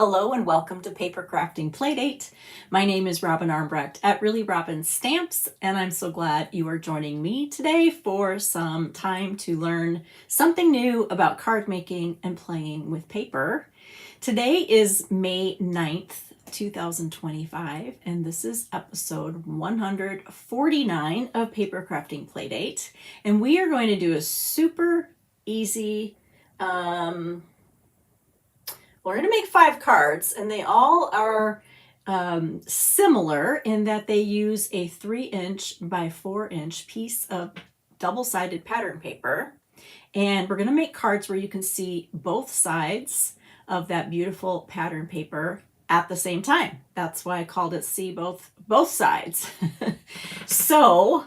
Hello and welcome to Papercrafting Playdate. My name is Robin Armbrecht at Really Robin Stamps, and I'm so glad you are joining me today for some time to learn something new about card making and playing with paper. Today is May 9th, 2025, and this is episode 149 of Papercrafting Playdate. And we are going to do a super easy we're going to make 5 cards, and they all are similar in that they use a 3-inch by 4-inch piece of double-sided pattern paper. And we're going to make cards where you can see both sides of that beautiful pattern paper at the same time. That's why I called it See Both Sides. So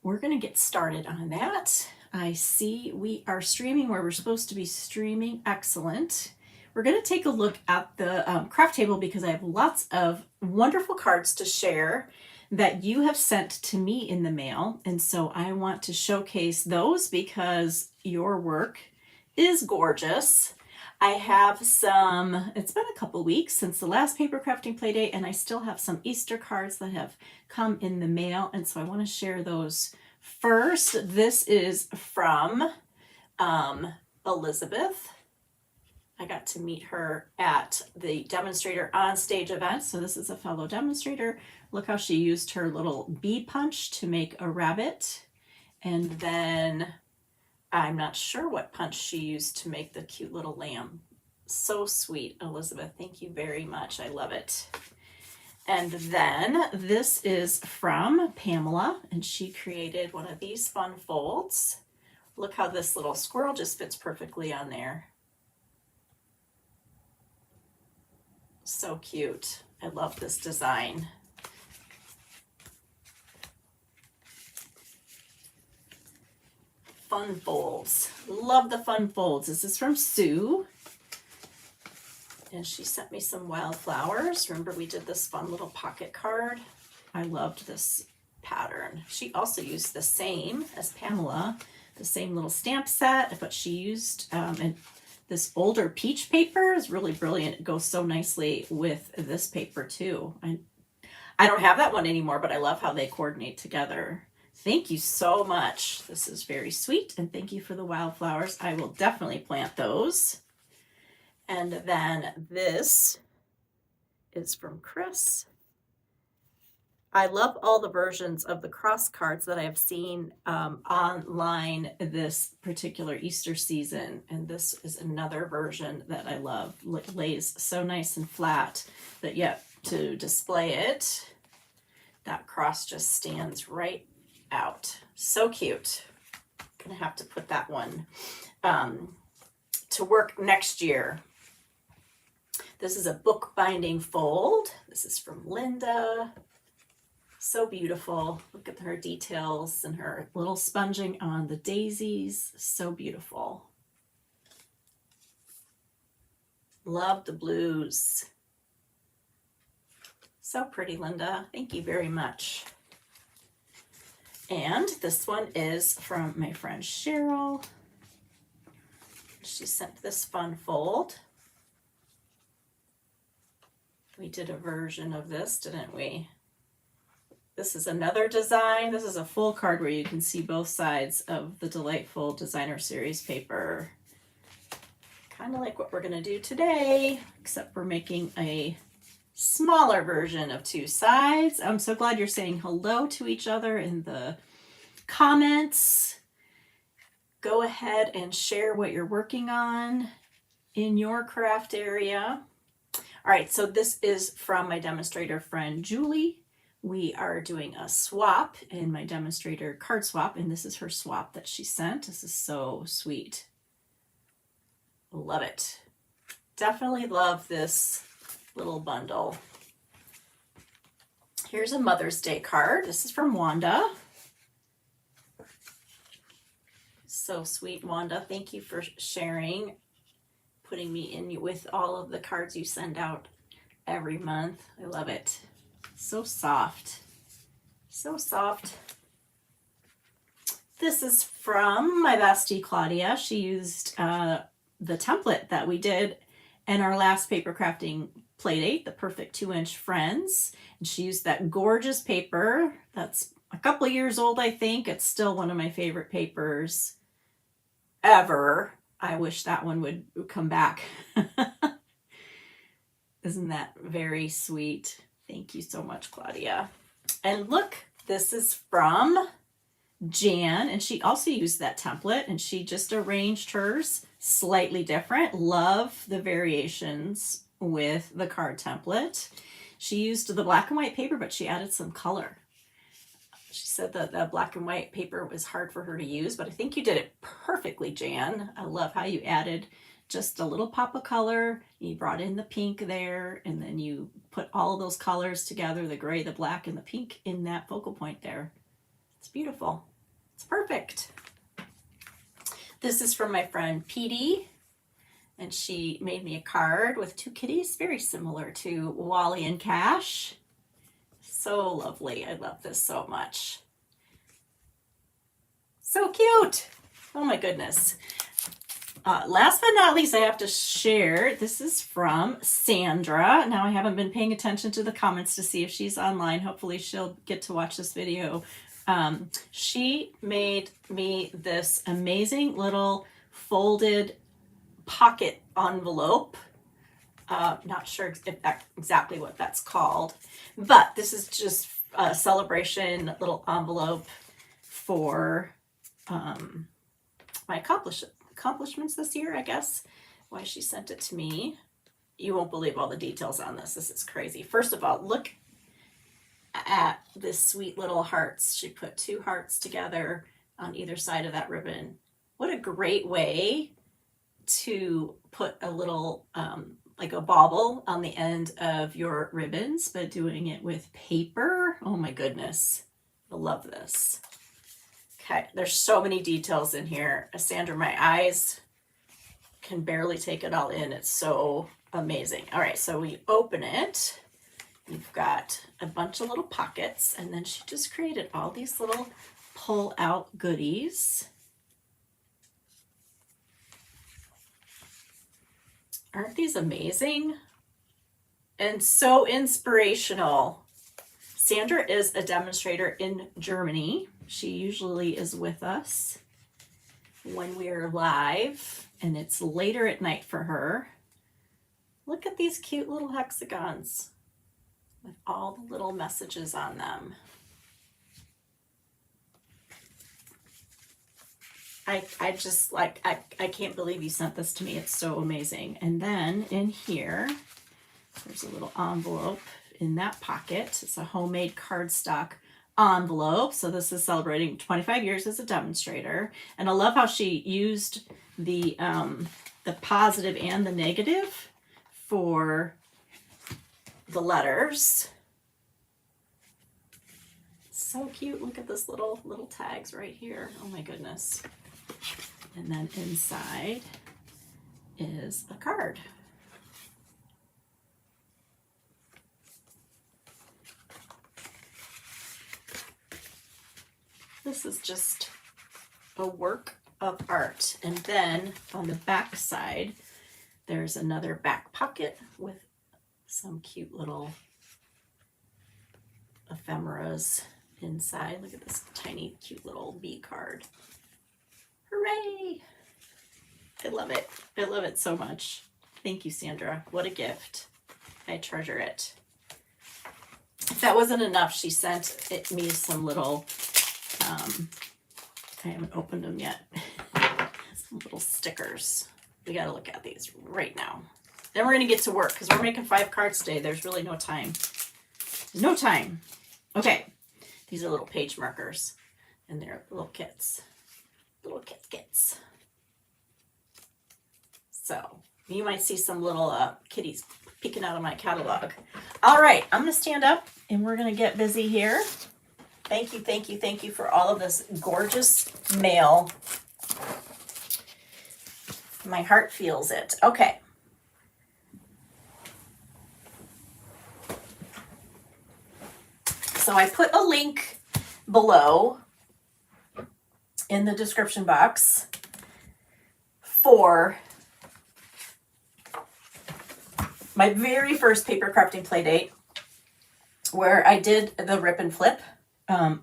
we're going to get started on that. I see we are streaming where we're supposed to be streaming. Excellent. We're going to take a look at the craft table because I have lots of wonderful cards to share that you have sent to me in the mail. And so I want to showcase those because your work is gorgeous. I have it's been a couple weeks since the last Papercrafting Playdate, and I still have some Easter cards that have come in the mail. And so I want to share those first. This is from Elizabeth. I got to meet her at the demonstrator on stage event. So this is a fellow demonstrator. Look how she used her little bee punch to make a rabbit. And then I'm not sure what punch she used to make the cute little lamb. So sweet, Elizabeth. Thank you very much. I love it. And then this is from Pamela, and she created one of these fun folds. Look how this little squirrel just fits perfectly on there. So cute. I love this design. Fun folds. Love the fun folds. This is from Sue. And she sent me some wildflowers. Remember we did this fun little pocket card? I loved this pattern. She also used the same as Pamela, the same little stamp set, but she used and this older peach paper is really brilliant. It goes so nicely with this paper too. I don't have that one anymore, but I love how they coordinate together. Thank you so much. This is very sweet, and thank you for the wildflowers. I will definitely plant those. And then this is from Chris. I love all the versions of the cross cards that I have seen online this particular Easter season. And this is another version that I love. It lays so nice and flat that yet to display it, that cross just stands right out. So cute. Gonna have to put that one to work next year. This is a bookbinding fold. This is from Linda. So beautiful. Look at her details and her little sponging on the daisies. So beautiful. Love the blues. So pretty, Linda. Thank you very much. And this one is from my friend Cheryl. She sent this fun fold. We did a version of this, didn't we? This is another design. This is a full card where you can see both sides of the delightful designer series paper. Kind of like what we're going to do today, except we're making a smaller version of 2 sides. I'm so glad you're saying hello to each other in the comments. Go ahead and share what you're working on in your craft area. All right, so this is from my demonstrator friend Julie. We are doing a swap in my demonstrator card swap, and this is her swap that she sent. This is so sweet. Love it. Definitely love this little bundle. Here's a Mother's Day card. This is from Wanda. So sweet, Wanda. Thank you for sharing, putting me in with all of the cards you send out every month. I love it. So soft. So soft. This is from my bestie Claudia. She used the template that we did And our last paper crafting Playdate, the Perfect 2-inch Friends. And she used that gorgeous paper. That's a couple of years old, I think. It's still one of my favorite papers ever. I wish that one would come back. Isn't that very sweet? Thank you so much, Claudia. And look, this is from Jan, and she also used that template, and she just arranged hers slightly different. Love the variations with the card template. She used the black and white paper, but she added some color. She said that the black and white paper was hard for her to use, but I think you did it perfectly, Jan. I love how you added just a little pop of color. You brought in the pink there, and then you put all of those colors together, the gray, the black, and the pink in that focal point there. It's beautiful. It's perfect. This is from my friend Petey, and she made me a card with two kitties, very similar to Wally and Cash. So lovely. I love this so much. So cute. Oh my goodness. Last but not least, I have to share, this is from Sandra. Now, I haven't been paying attention to the comments to see if she's online. Hopefully she'll get to watch this video. She made me this amazing little folded pocket envelope. Not sure if that's exactly what that's called, but this is just a celebration little envelope for my accomplishments this year, I guess. Why she sent it to me. You won't believe all the details on this. This is crazy. First of all, look at this sweet little hearts. She put 2 hearts together on either side of that ribbon. What a great way to put a little like a bauble on the end of your ribbons, but doing it with paper. Oh my goodness. I love this. Okay, there's so many details in here. Sandra, my eyes can barely take it all in. It's so amazing. All right, so we open it. You've got a bunch of little pockets, and then she just created all these little pull-out goodies. Aren't these amazing? And so inspirational. Sandra is a demonstrator in Germany. She usually is with us when we're live, and it's later at night for her. Look at these cute little hexagons with all the little messages on them. I just like, I can't believe you sent this to me. It's so amazing. And then in here, there's a little envelope in that pocket. It's a homemade cardstock envelope. So this is celebrating 25 years as a demonstrator. And I love how she used the positive and the negative for the letters. So cute. Look at this little tags right here. Oh my goodness. And then inside is a card. This is just a work of art. And then on the back side, there's another back pocket with some cute little ephemeras inside. Look at this tiny, cute little bee card. Hooray! I love it. I love it so much. Thank you, Sandra. What a gift. I treasure it. If that wasn't enough, she sent me some little, I haven't opened them yet, some little stickers. We got to look at these right now. Then we're going to get to work because we're making 5 cards today. There's really no time. No time. Okay. These are little page markers, and they're little kits. Little kits. So you might see some little kitties peeking out of my catalog. All right, I'm going to stand up and we're going to get busy here. Thank you, thank you, thank you for all of this gorgeous mail. My heart feels it. Okay. So I put a link below in the description box for my very first paper crafting play date where I did the rip and flip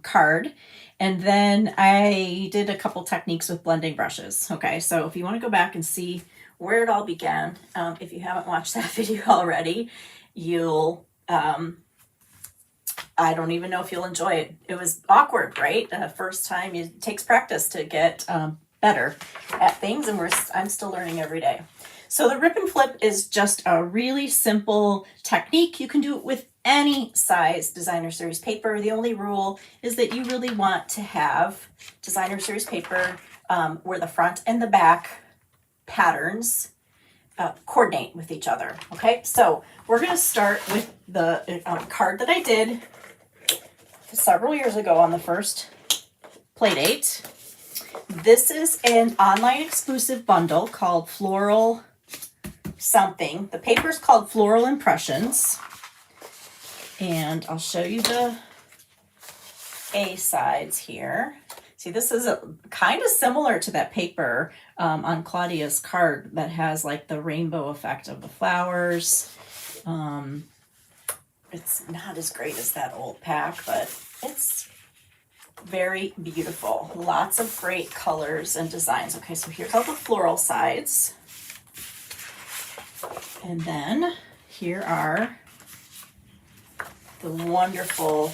card. And then I did a couple techniques with blending brushes. Okay, so if you want to go back and see where it all began, if you haven't watched that video already, you'll, I don't even know if you'll enjoy it. It was awkward, right? First time, it takes practice to get better at things, and I'm still learning every day. So the rip and flip is just a really simple technique. You can do it with any size designer series paper. The only rule is that you really want to have designer series paper where the front and the back patterns coordinate with each other. Okay, so we're going to start with the card that I did several years ago on the first Playdate. This is an online exclusive bundle called Floral something. The paper is called Floral Impressions. And I'll show you the A sides here. See, this is kind of similar to that paper on Claudia's card that has like the rainbow effect of the flowers. It's not as great as that old pack, but it's very beautiful. Lots of great colors and designs. Okay, so here's all the floral sides. And then here are the wonderful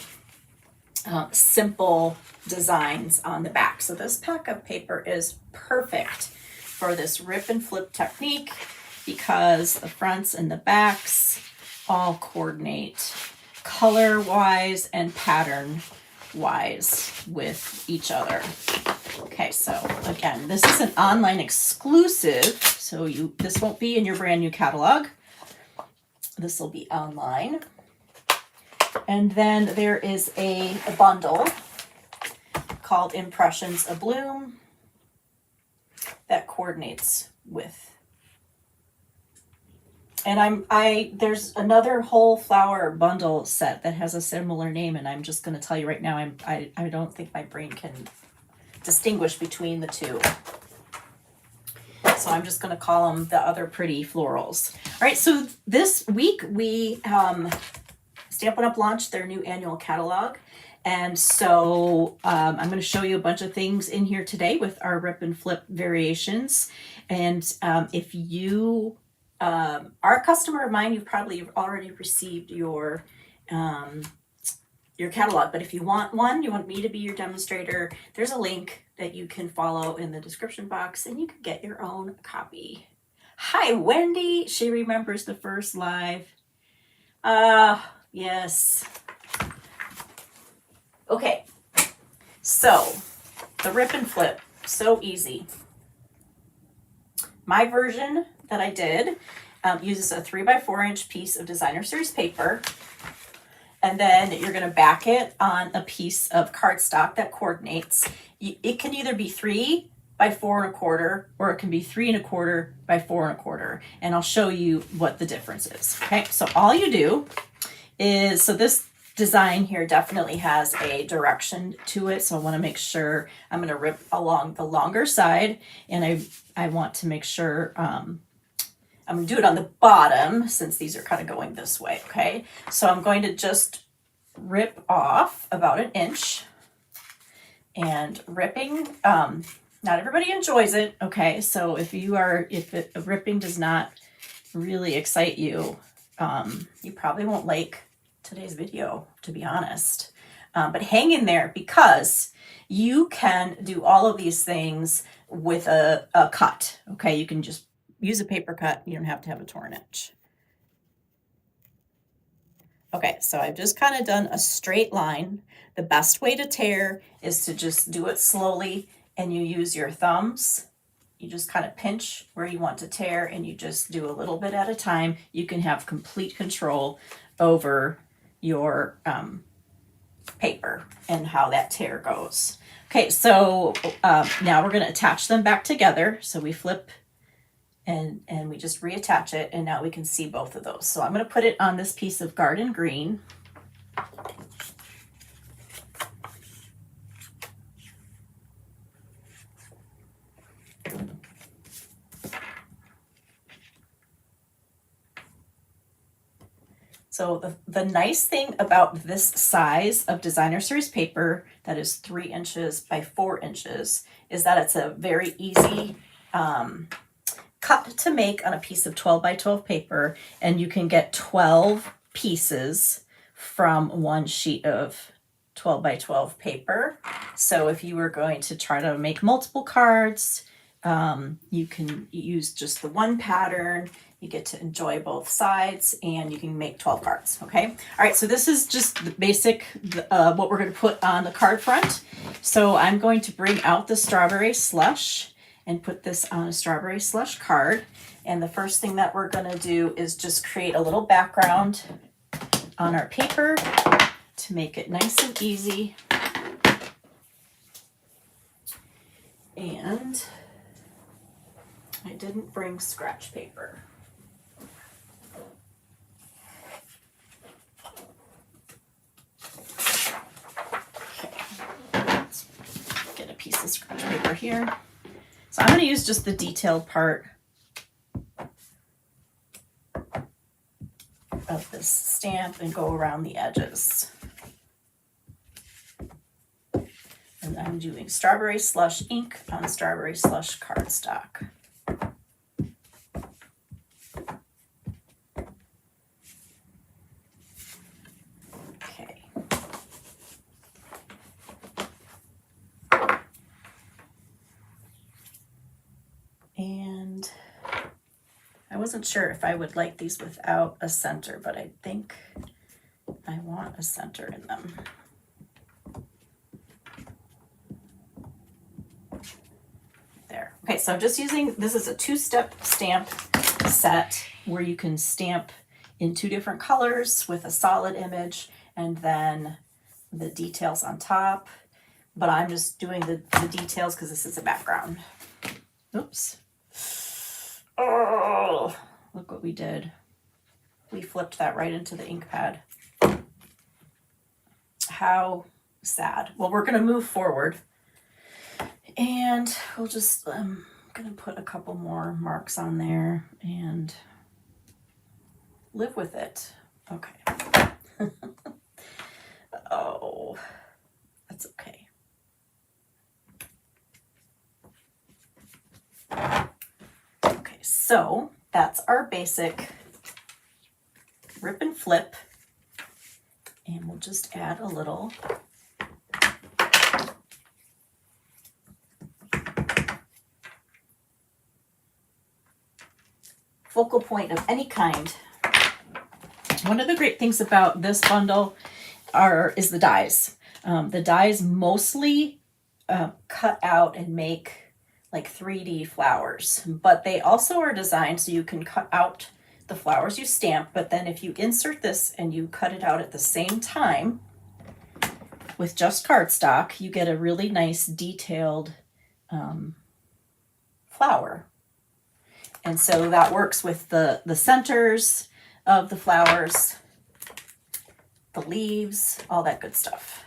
simple designs on the back. So this pack of paper is perfect for this rip and flip technique because the fronts and the backs all coordinate color wise and pattern wise with each other. Okay, so again, this is an online exclusive, so this won't be in your brand new catalog. This will be online. And then there is a bundle called Impressions A Bloom that coordinates with. And there's another whole flower bundle set that has a similar name, and I'm just going to tell you right now, I don't think my brain can distinguish between the two. So I'm just going to call them the other pretty florals. All right, so this week we Stampin' Up! Launched their new annual catalog. And so I'm going to show you a bunch of things in here today with our rip and flip variations. And if you are a customer of mine, you've probably already received your catalog. But if you want one, you want me to be your demonstrator, there's a link that you can follow in the description box and you can get your own copy. Hi, Wendy. She remembers the first live. Yes. Okay, so the rip and flip, so easy. My version that I did uses a 3x4 piece of designer series paper, and then you're going to back it on a piece of cardstock that coordinates. It can either be 3 by 4 1/4, or it can be 3 1/4 by 4 1/4, and I'll show you what the difference is. Okay, so all you do is, so this design here definitely has a direction to it, so I want to make sure I'm going to rip along the longer side, and I want to make sure I'm going to do it on the bottom since these are kind of going this way. Okay, so I'm going to just rip off about 1 inch, and ripping, not everybody enjoys it. Okay, so if ripping does not really excite you, you probably won't like today's video, to be honest. But hang in there, because you can do all of these things with a cut. Okay, you can just use a paper cut. You don't have to have a torn edge. Okay, so I've just kind of done a straight line. The best way to tear is to just do it slowly, and you use your thumbs. You just kind of pinch where you want to tear, and you just do a little bit at a time. You can have complete control over your paper and how that tear goes. Okay, so now we're going to attach them back together. So we flip and we just reattach it, and now we can see both of those. So I'm going to put it on this piece of garden green. So the nice thing about this size of designer series paper that is 3 inches by 4 inches is that it's a very easy cut to make on a piece of 12 by 12 paper, and you can get 12 pieces from one sheet of 12 by 12 paper. So if you were going to try to make multiple cards, you can use just the one pattern. You get to enjoy both sides, and you can make 12 cards, okay? All right, so this is just the basic, what we're gonna put on the card front. So I'm going to bring out the strawberry slush and put this on a strawberry slush card. And the first thing that we're gonna do is just create a little background on our paper to make it nice and easy. And I didn't bring scratch paper. Piece of scratch paper here. So I'm going to use just the detailed part of this stamp and go around the edges. And I'm doing strawberry slush ink on strawberry slush cardstock. And I wasn't sure if I would like these without a center, but I think I want a center in them. There. Okay, so I'm just using, this is a 2-step stamp set where you can stamp in 2 different colors with a solid image and then the details on top. But I'm just doing the details because this is a background. Oops. Oh, look what we did. We flipped that right into the ink pad. How sad. Well, we're going to move forward. And we'll just, I'm going to put a couple more marks on there and live with it. Okay. Oh, that's okay. Okay, so that's our basic rip and flip, and we'll just add a little focal point of any kind. One of the great things about this bundle is the dies. The dies mostly cut out and make like 3D flowers, but they also are designed so you can cut out the flowers you stamp, but then if you insert this and you cut it out at the same time with just cardstock, you get a really nice detailed flower. And so that works with the centers of the flowers, the leaves, all that good stuff.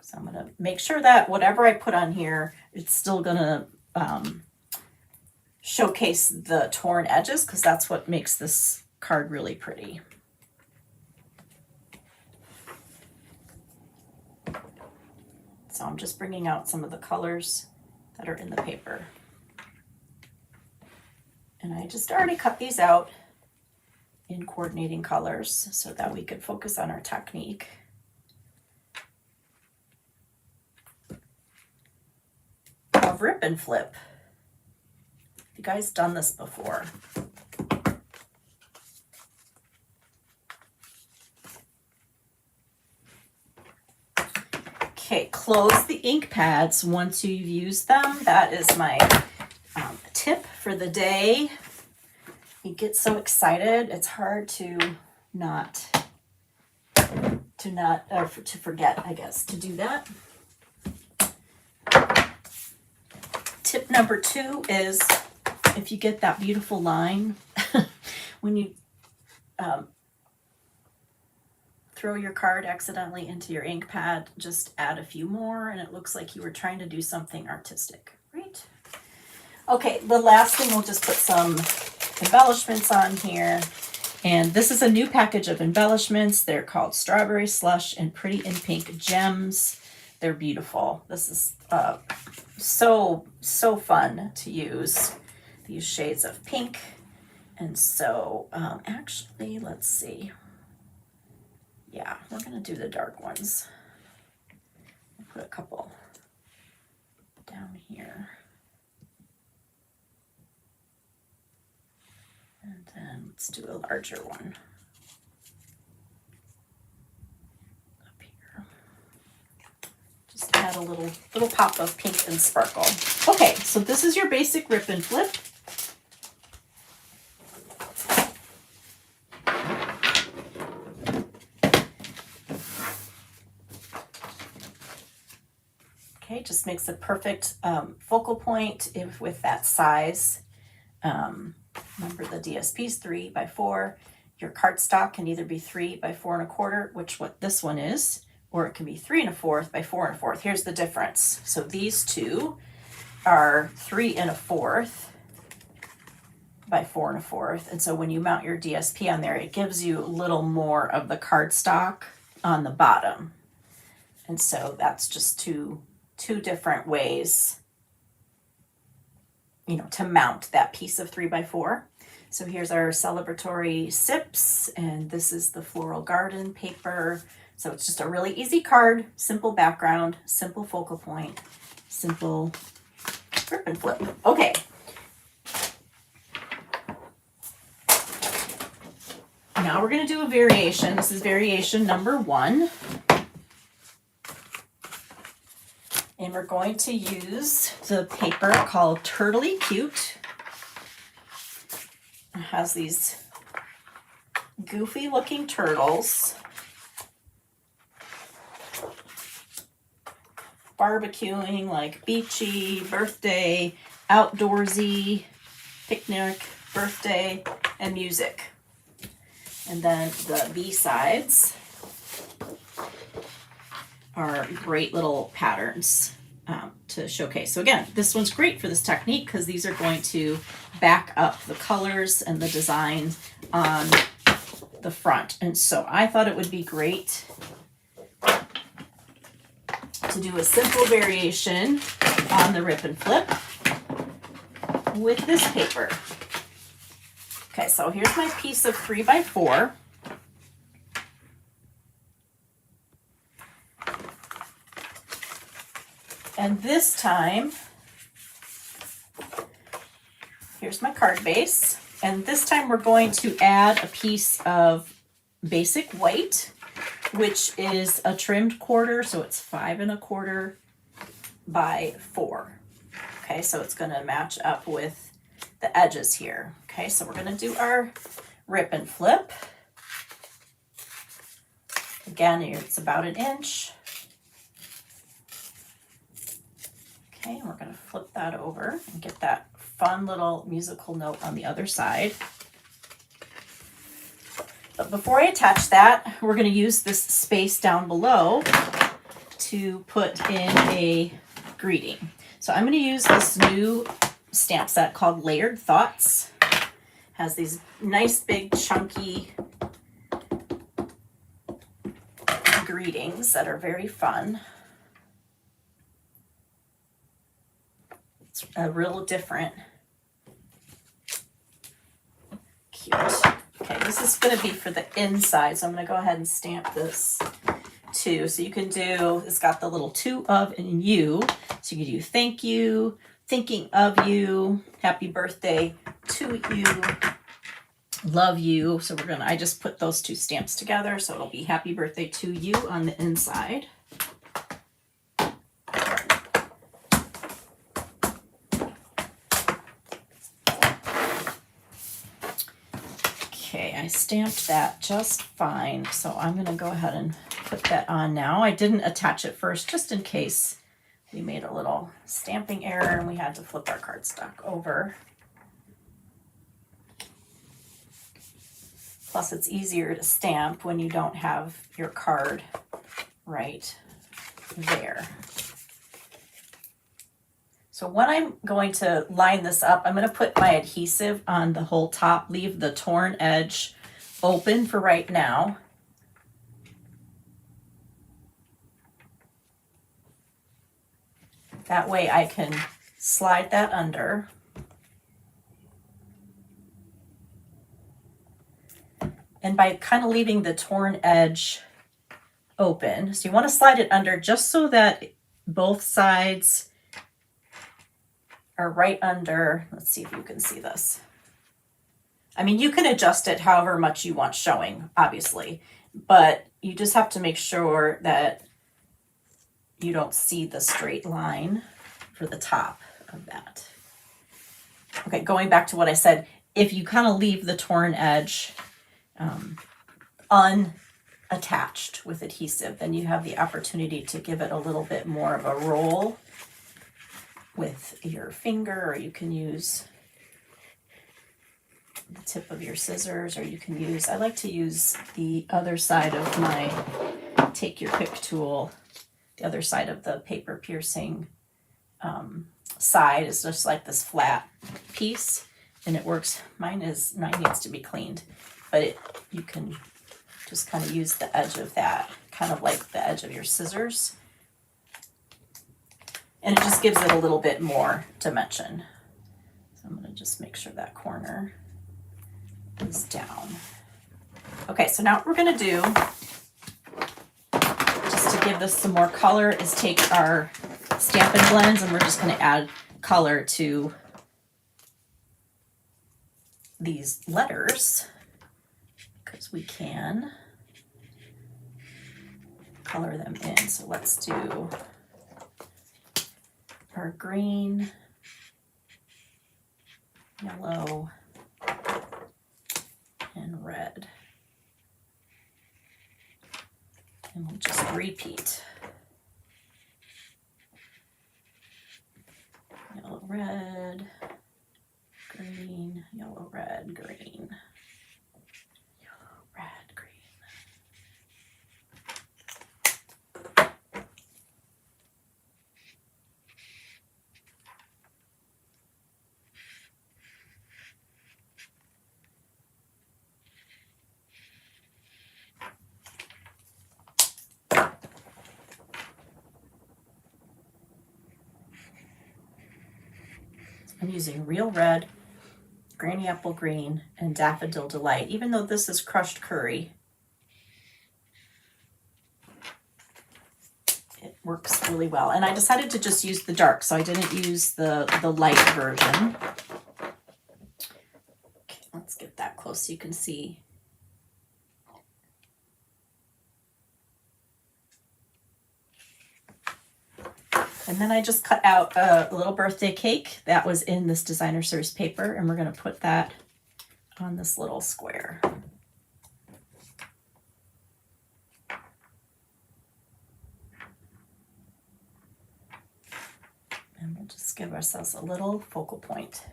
So I'm going to make sure that whatever I put on here, it's still going to showcase the torn edges, because that's what makes this card really pretty. So I'm just bringing out some of the colors that are in the paper. And I just already cut these out in coordinating colors so that we could focus on our technique. Of rip and flip. Have you guys done this before? Okay, close the ink pads once you've used them. That is my tip for the day. You get so excited, it's hard to forget, I guess, to do that. Tip number 2 is if you get that beautiful line when you throw your card accidentally into your ink pad, just add a few more and it looks like you were trying to do something artistic, right? Okay, the last thing, we'll just put some embellishments on here. And this is a new package of embellishments. They're called Strawberry Slush and Pretty in Pink Gems. They're beautiful. This is so fun to use, these shades of pink. And so actually, let's see. Yeah, we're gonna do the dark ones. I'll put a couple down here. And then let's do a larger one up here. Just add a little pop of pink and sparkle. Okay, so this is your basic rip and flip. Okay, just makes a perfect focal point with that size. Remember the DSP is 3 by 4. Your cardstock can either be 3 by 4 1/4, which what this one is, or it can be 3 1/4 by 4 1/4. Here's the difference. So these two are 3 1/4 by 4 1/4. And so when you mount your DSP on there, it gives you a little more of the cardstock on the bottom. And so that's just two different ways, you know, to mount that piece of 3 by 4. So here's our celebratory sips, and this is the floral garden paper. So it's just a really easy card, simple background, simple focal point, simple rip and flip. Okay. Now we're going to do a variation. This is variation number 1. And we're going to use the paper called Turtley Cute. It has these goofy looking turtles barbecuing, like beachy, birthday, outdoorsy, picnic, birthday, and music. And then the B-sides are great little patterns to showcase. So again, this one's great for this technique because these are going to back up the colors and the design on the front. And so I thought it would be great to do a simple variation on the rip and flip with this paper. Okay, so here's my piece of 3 by 4. And this time, here's my card base. And this time we're going to add a piece of basic white, which is a trimmed quarter. So it's 5 1/4 by 4. Okay, so it's going to match up with the edges here. Okay, so we're going to do our rip and flip. Again, it's about 1 inch. Okay, and we're going to flip that over and get that fun little musical note on the other side. But before I attach that, we're going to use this space down below to put in a greeting. So I'm going to use this new stamp set called Layered Thoughts. Has these nice big chunky greetings that are very fun. It's a real different, cute. Okay, this is going to be for the inside, so I'm going to go ahead and stamp this too. So you can do, it's got the little to, of, and you. So you can do thank you, thinking of you, happy birthday to you, love you. So we're gonna, I just put those 2 stamps together, so it'll be happy birthday to you on the inside. Okay, I stamped that just fine, so I'm gonna go ahead and put that on now. I didn't attach it first, just in case we made a little stamping error and we had to flip our cardstock over. Plus it's easier to stamp when you don't have your card right there. So when I'm going to line this up, I'm going to put my adhesive on the whole top, leave the torn edge open for right now. That way I can slide that under. And by kind of leaving the torn edge open, so you want to slide it under just so that both sides are right under. Let's see if you can see this. I mean, you can adjust it however much you want showing, obviously, but you just have to make sure that you don't see the straight line for the top of that. Okay, going back to what I said, if you kind of leave the torn edge unattached with adhesive, then you have the opportunity to give it a little bit more of a roll with your finger, or you can use the tip of your scissors, or you can use, I like to use the other side of my take your pick tool. The other side of the paper piercing side is just like this flat piece, and it works. Mine needs to be cleaned, but you can just kind of use the edge of that, kind of like the edge of your scissors, and it just gives it a little bit more dimension. So I'm going to just make sure that corner is down. Okay, so now what we're going to do, just to give this some more color, is take our Stampin' Blends and we're just going to add color to these letters, because we can color them in. So let's do our green, yellow, and red. And we'll just repeat. Yellow, red, green, yellow, red, green. Yellow, red, green. I'm using Real Red, Granny Apple Green, and Daffodil Delight. Even though this is crushed curry, it works really well. And I decided to just use the dark, so I didn't use the light version. Okay, let's get that close so you can see. And then I just cut out a little birthday cake that was in this designer series paper, and we're going to put that on this little square. And we'll just give ourselves a little focal point.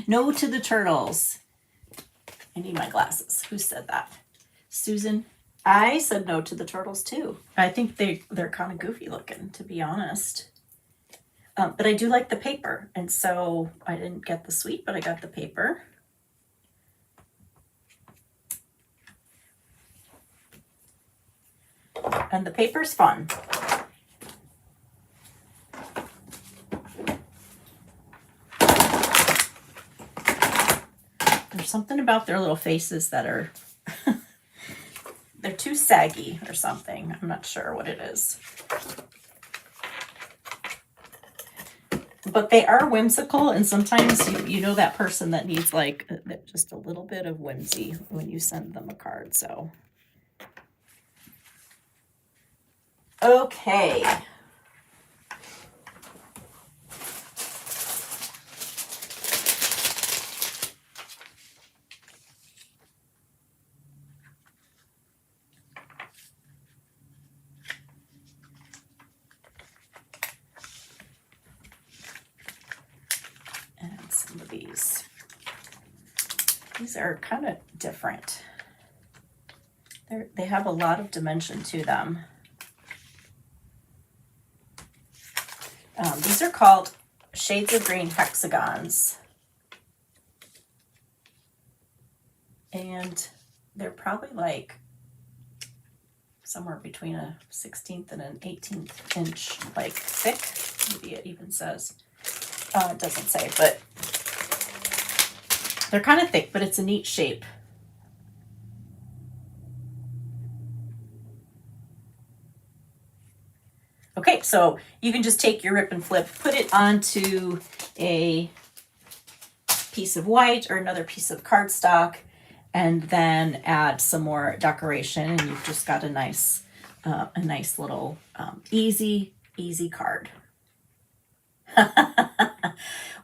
No to the turtles. I need my glasses. Who said that? Susan? I said no to the turtles too. I think they're kind of goofy looking, to be honest. But I do like the paper, and so I didn't get the sweet, but I got the paper. And the paper's fun. There's something about their little faces that are they're too saggy or something. I'm not sure what it is. But they are whimsical, and sometimes you know that person that needs like just a little bit of whimsy when you send them a card. So okay. These are kind of different. They have a lot of dimension to them. These are called Shades of Green hexagons. And they're probably like somewhere between a 16th and an 18th inch, like thick. Maybe it even says. It doesn't say, but they're kind of thick, but it's a neat shape. Okay, so you can just take your rip and flip, put it onto a piece of white or another piece of cardstock, and then add some more decoration, and you've just got a nice little easy card.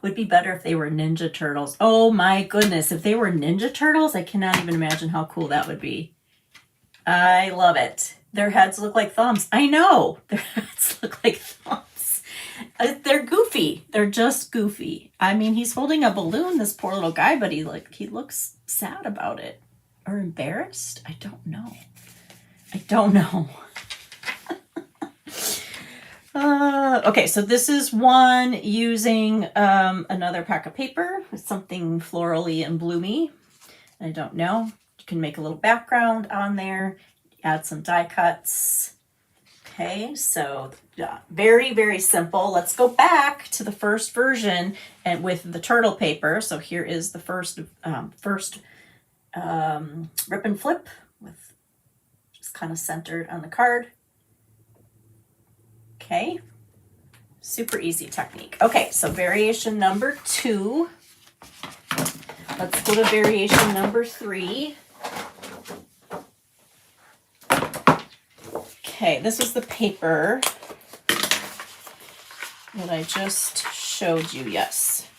Would be better if they were Ninja Turtles. Oh my goodness, if they were Ninja Turtles, I cannot even imagine how cool that would be. I love it. Their heads look like thumbs. I know, their heads look like thumbs. They're goofy. They're just goofy. I mean, he's holding a balloon, this poor little guy, but he looks sad about it. Or embarrassed? I don't know. Okay, so this is one using another pack of paper with something florally and bloomy. I don't know. You can make a little background on there, add some die cuts. Okay, so yeah, very, very simple. Let's go back to the first version and with the turtle paper. So here is the first rip and flip with just kind of centered on the card. Okay, super easy technique. Okay, so variation number 2. Let's go to variation number 3. Okay, this is the paper that I just showed you, yes.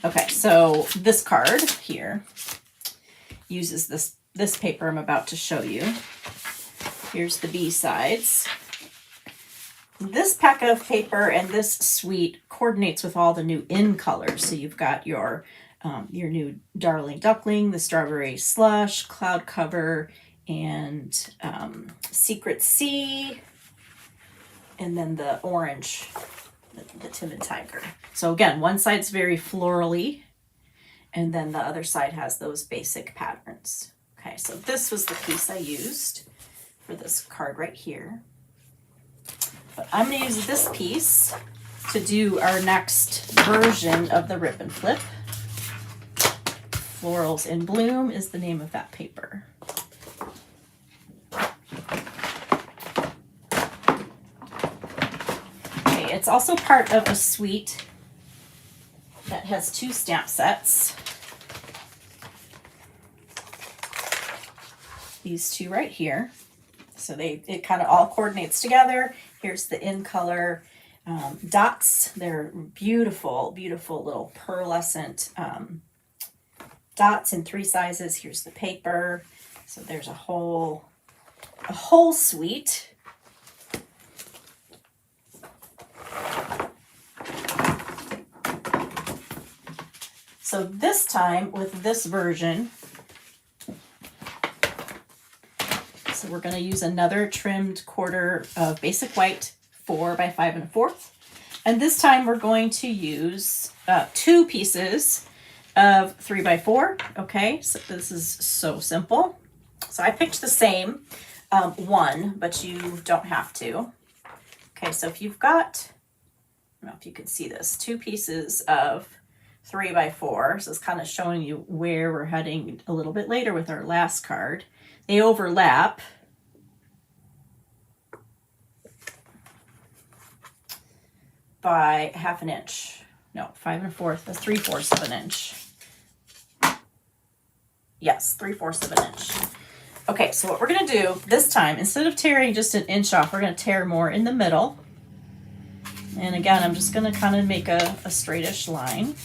Okay, so this card here uses this paper I'm about to show you. Here's the B-sides. This pack of paper and this suite coordinates with all the new in colors. So you've got your new Darling Duckling, the Strawberry Slush, Cloud Cover, and Secret Sea, and then the orange, the Timid Tiger. So again, one side's very florally, and then the other side has those basic patterns. Okay, so this was the piece I used for this card right here. But I'm going to use this piece to do our next version of the Rip and Flip. Florals in Bloom is the name of that paper. Okay, it's also part of a suite that has 2 stamp sets. These 2 right here. So it kind of all coordinates together. Here's the in color dots. They're beautiful, beautiful little pearlescent dots in 3 sizes. Here's the paper. So there's a whole suite. So this time with this version, so we're going to use another trimmed quarter of basic white 4 by 5 1/4. And this time we're going to use 2 pieces of 3 by 4. Okay, so this is so simple. So I picked the same one, but you don't have to. Okay, so if you've got, I don't know if you can see this, 2 pieces of 3 by 4. So it's kind of showing you where we're heading a little bit later with our last card. They overlap. By 1/2 inch. No, 5 1/4, that's 3/4 of an inch. Yes, 3/4 of an inch. Okay, so what we're going to do this time, instead of tearing just an inch off, we're going to tear more in the middle. And again, I'm just going to kind of make a straightish line.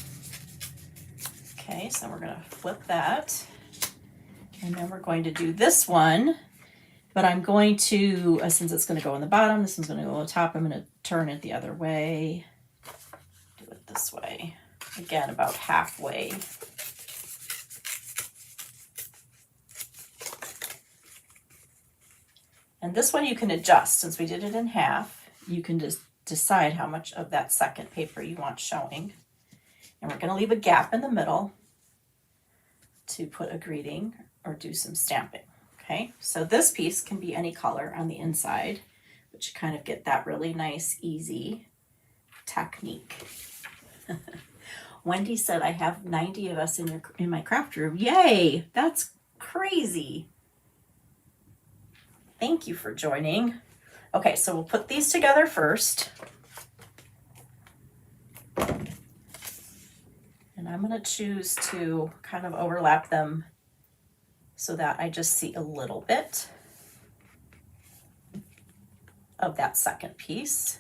Okay, so we're going to flip that. And then we're going to do this one. But I'm going to, since it's going to go on the bottom, this one's going to go on the top, I'm going to turn it the other way. Do it this way. Again, about halfway. And this one you can adjust. Since we did it in half, you can just decide how much of that second paper you want showing. And we're going to leave a gap in the middle to put a greeting or do some stamping. Okay, so this piece can be any color on the inside, but you kind of get that really nice, easy technique. Wendy said, I have 90 of us in my craft room. Yay, that's crazy. Thank you for joining. Okay, so we'll put these together first. And I'm going to choose to kind of overlap them so that I just see a little bit of that second piece,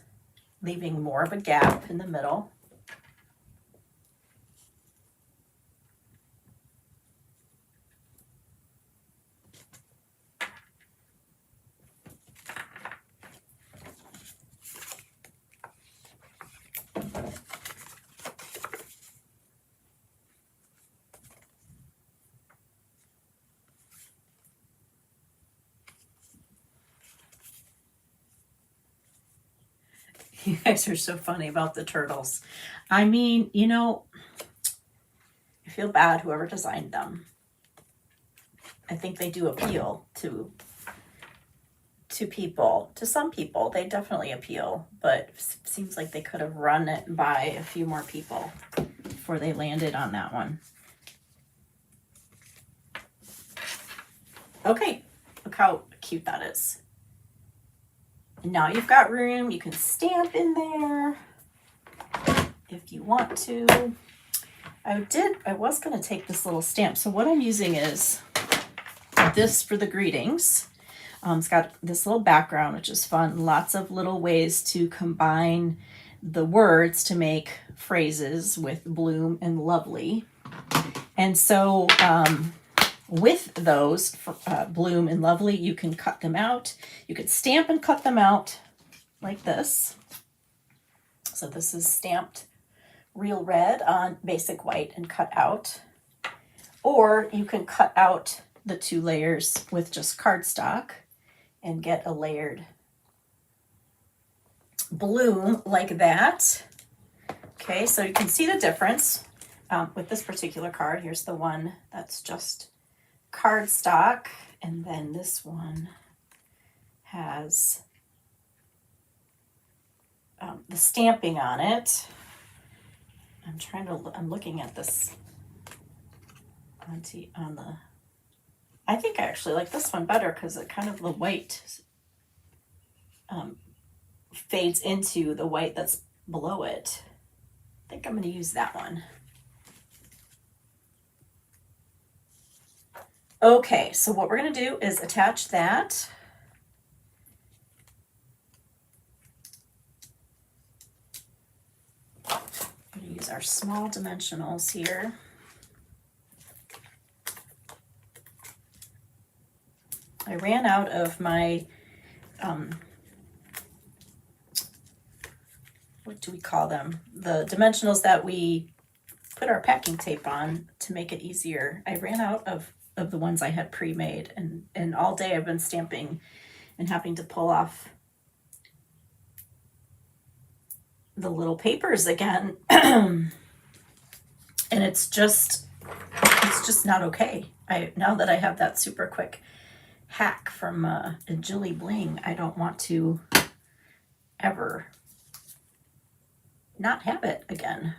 leaving more of a gap in the middle. You guys are so funny about the turtles. I mean, you know, I feel bad whoever designed them. I think they do appeal to people. To some people, they definitely appeal, but it seems like they could have run it by a few more people before they landed on that one. Okay, look how cute that is. And now you've got room, you can stamp in there if you want to. I was going to take this little stamp. So what I'm using is this for the greetings. It's got this little background, which is fun. Lots of little ways to combine the words to make phrases with bloom and lovely. And so with those, bloom and lovely, you can cut them out. You could stamp and cut them out like this. So this is stamped real red on basic white and cut out. Or you can cut out the two layers with just cardstock and get a layered bloom like that. Okay, so you can see the difference with this particular card. Here's the one that's just cardstock, and then this one has the stamping on it. I'm looking at this on the, I think I actually like this one better because it kind of, the white fades into the white that's below it. I think I'm going to use that one. Okay, so what we're going to do is attach that. I'm going to use our small dimensionals here. I ran out of my, what do we call them? The dimensionals that we put our packing tape on to make it easier. I ran out of the ones I had pre-made, and all day I've been stamping and having to pull off the little papers again. And it's just not okay. Now that I have that super quick hack from Julie Bling, I don't want to ever not have it again.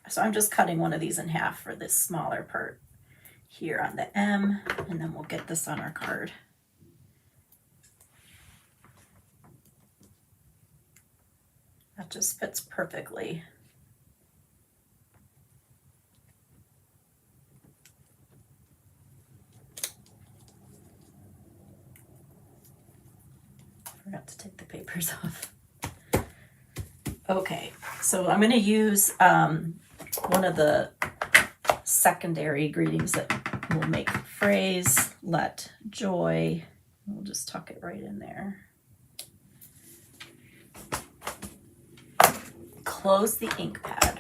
So I'm just cutting one of these in half for this smaller part here on the M, and then we'll get this on our card. That just fits perfectly. Forgot to take the papers off. Okay, so I'm going to use one of the secondary greetings that will make phrase, let joy. We'll just tuck it right in there. Close the ink pad.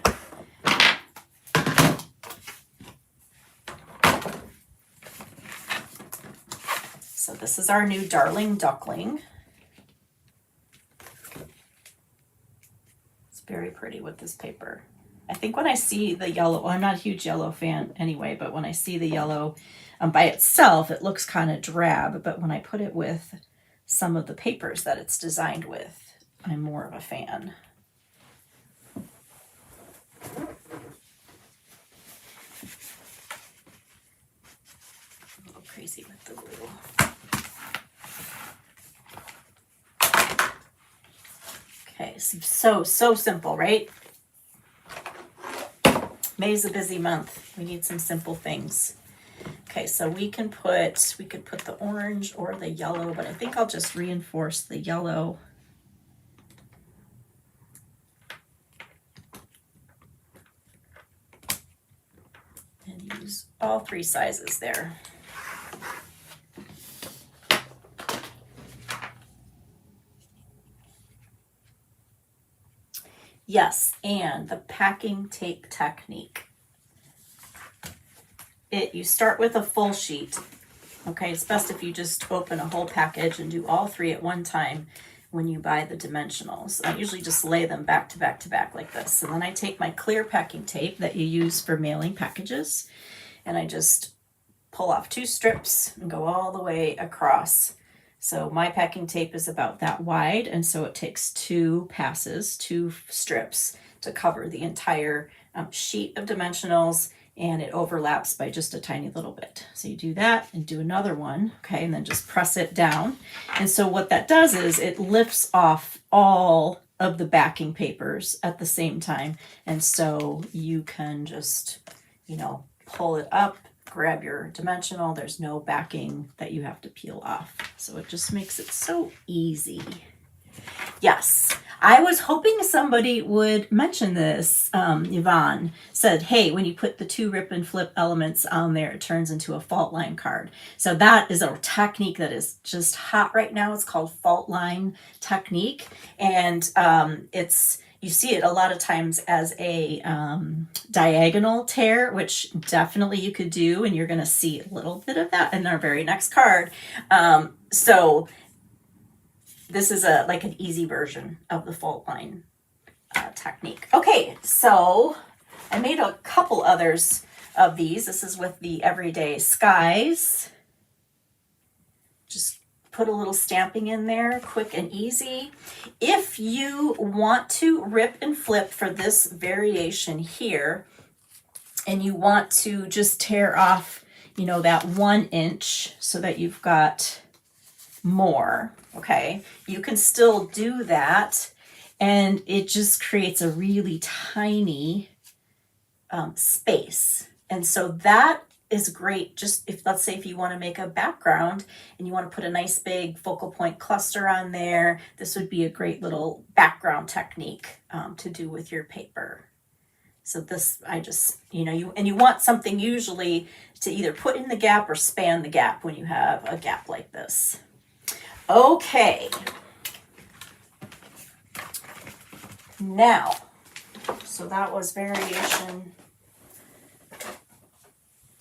So this is our new darling duckling. Very pretty with this paper. I think when I see the yellow, well, I'm not a huge yellow fan anyway, but when I see the yellow by itself, it looks kind of drab. But when I put it with some of the papers that it's designed with, I'm more of a fan. A little crazy with the glue. Okay, so simple, right? May's a busy month. We need some simple things. Okay, so we could put the orange or the yellow, but I think I'll just reinforce the yellow. And use all 3 sizes there. Yes, and the packing tape technique. You start with a full sheet. Okay, it's best if you just open a whole package and do all 3 at one time when you buy the dimensionals. I usually just lay them back to back to back like this. And then I take my clear packing tape that you use for mailing packages, and I just pull off 2 strips and go all the way across. So my packing tape is about that wide, and so it takes 2 passes, 2 strips to cover the entire sheet of dimensionals, and it overlaps by just a tiny little bit. So you do that and do another one, okay, and then just press it down. And so what that does is it lifts off all of the backing papers at the same time. And so you can just, you know, pull it up, grab your dimensional. There's no backing that you have to peel off. So it just makes it so easy. Yes, I was hoping somebody would mention this. Yvonne said, hey, when you put the 2 rip and flip elements on there, it turns into a fault line card. So that is a technique that is just hot right now. It's called fault line technique. And you see it a lot of times as a diagonal tear, which definitely you could do. And you're going to see a little bit of that in our very next card. So this is like an easy version of the fault line technique. Okay, so I made a couple others of these. This is with the Everyday Skies. Just put a little stamping in there, quick and easy. If you want to rip and flip for this variation here, and you want to just tear off, you know, that 1 inch so that you've got more, okay, you can still do that, and it just creates a really tiny space. And so that is great. Just if, let's say, if you want to make a background and you want to put a nice big focal point cluster on there, this would be a great little background technique to do with your paper. So this, I just, you know, you want something usually to either put in the gap or span the gap when you have a gap like this. Okay, now, so that was variation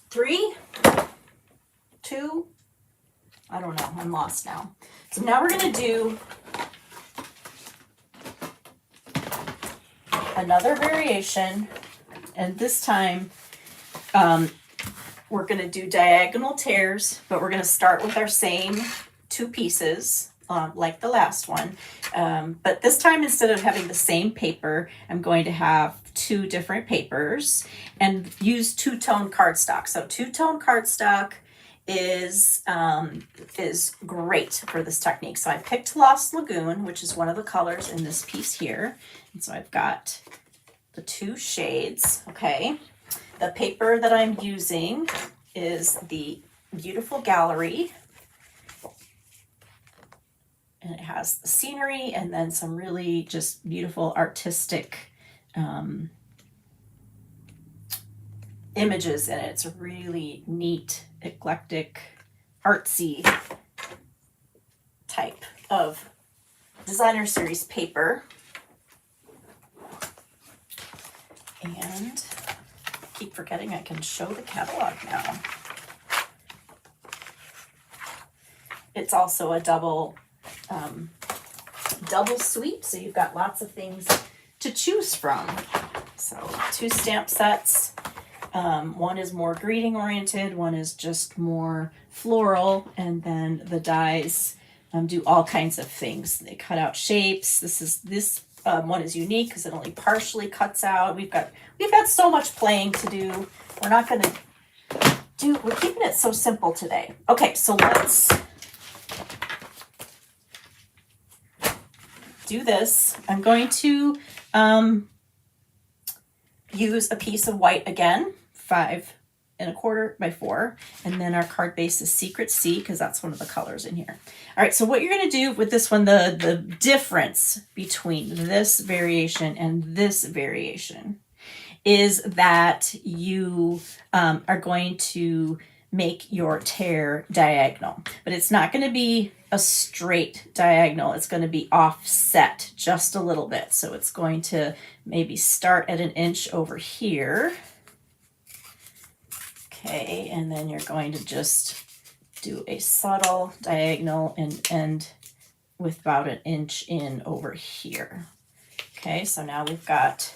3, 2, I don't know, I'm lost now. So now we're going to do another variation, and this time we're going to do diagonal tears, but we're going to start with our same 2 pieces like the last one, but this time, instead of having the same paper, I'm going to have 2 different papers and use 2-tone cardstock. So 2-tone cardstock is great for this technique. So I picked Lost Lagoon, which is one of the colors in this piece here, and so I've got the 2 shades. Okay, the paper that I'm using is the Beautiful Gallery, and it has the scenery and then some really just beautiful artistic images in it. It's a really neat, eclectic, artsy type of designer series paper. And I keep forgetting I can show the catalog now. It's also a double sweep, so you've got lots of things to choose from. So 2 stamp sets. One is more greeting oriented, one is just more floral, and then the dies do all kinds of things. They cut out shapes. This one is unique because it only partially cuts out. We've got so much playing to do. We're keeping it so simple today. Okay, so let's do this. I'm going to use a piece of white again, 5 1/4 by 4, and then our card base is Secret C because that's one of the colors in here. All right, so what you're going to do with this one, the difference between this variation and this variation is that you are going to make your tear diagonal, but it's not going to be a straight diagonal. It's going to be offset just a little bit. So it's going to maybe start at 1 inch over here. Okay, and then you're going to just do a subtle diagonal and end with about 1 inch in over here. Okay, so now we've got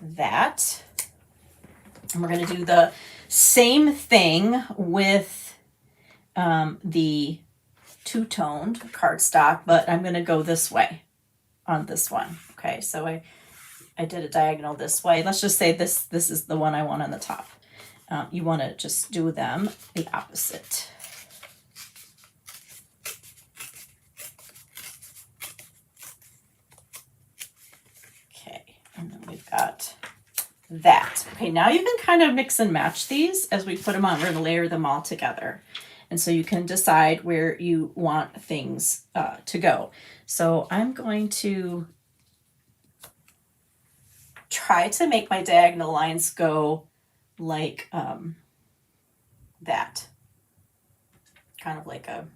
that. And we're going to do the same thing with the two-toned cardstock, but I'm going to go this way on this one. Okay, so I did a diagonal this way. Let's just say this is the one I want on the top. You want to just do them the opposite. Okay, and then we've got that. Okay, now you can kind of mix and match these as we put them on. We're going to layer them all together. And so you can decide where you want things to go. So I'm going to try to make my diagonal lines go like that. Kind of like a